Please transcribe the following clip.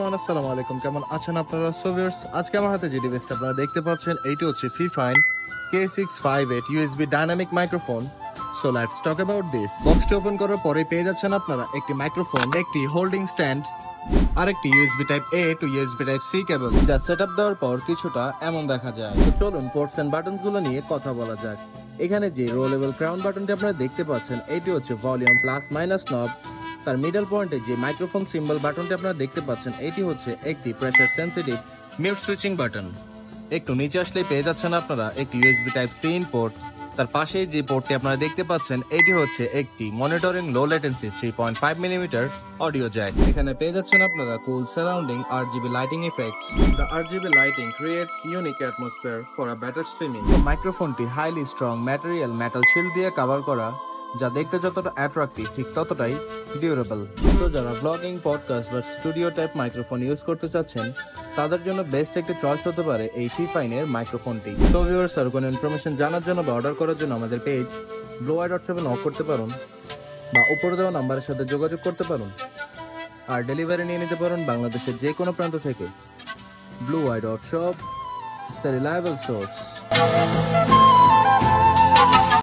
Everyone, আসসালামু আলাইকুম। কেমন আছেন আপনারা? সো ভিউয়ার্স, আজকে আমার হাতে যে ডিভাইসটা আপনারা দেখতে পাচ্ছেন এইটি হচ্ছে Fifine K658 USB dynamic microphone. So let's talk about this. বক্সটি ওপেন করার পরে পেয়ে যাচ্ছেন আপনারা একটি মাইক্রোফোন, একটি হোল্ডিং স্ট্যান্ড আর একটি USB type A to USB type C cable, যা সেটআপ দেওয়ার পর কিছুটা এমন দেখা যায়। তো চলুন পোর্টস এন্ড বাটনস গুলো নিয়ে কথা বলা যাক। এখানে যে রোলেবল ক্রাউন বাটনটি আপনারা দেখতে পাচ্ছেন এটি হচ্ছে ভলিউম প্লাস মাইনাস নব। তার মিডল পয়েন্টে যে মাইক্রোফোন সিম্বল বাটনটি আপনারা দেখতে পাচ্ছেন এটি হচ্ছে একটি pressure sensitive mute switching button. একটু নিচে আসলেই পেয়ে যাচ্ছেন আপনারা একটি USB type C in port. তার পাশে যে পোর্টটি আপনারা দেখতে পাচ্ছেন এটি হচ্ছে একটি monitoring low latency 3.5 millimetre audio jack. এখানে পেয়ে যাচ্ছেন আপনারা cool surrounding RGB lighting effects. The RGB lighting creates unique atmosphere for a better streaming. মাইক্রোফোনটি highly strong material metal shield দিয়ে কভার করা, যা দেখতে যতটা অ্যাট্রাক্টিভ ঠিক ততটাই ডিউরেবল। তো যারা ব্লগিং, পডকাস্ট বা স্টুডিও টাইপ মাইক্রোফোন ইউজ করতে চাচ্ছেন তাদের জন্য বেস্ট একটা চয়েস হতে পারে এই ফিফাইনের মাইক্রোফোনটি। তো ভিউয়ার্স, আর কোনো ইনফরমেশন জানার জন্য বা অর্ডার করার জন্য আমাদের পেজ blueye.shop নক করতে পারুন বা উপরে দেওয়া নাম্বারের সাথে যোগাযোগ করতে পারুন। আর ডেলিভারি নিয়ে নিতে পারুন বাংলাদেশের যে কোনো প্রান্ত থেকে। blueye.shop, it's a reliable source.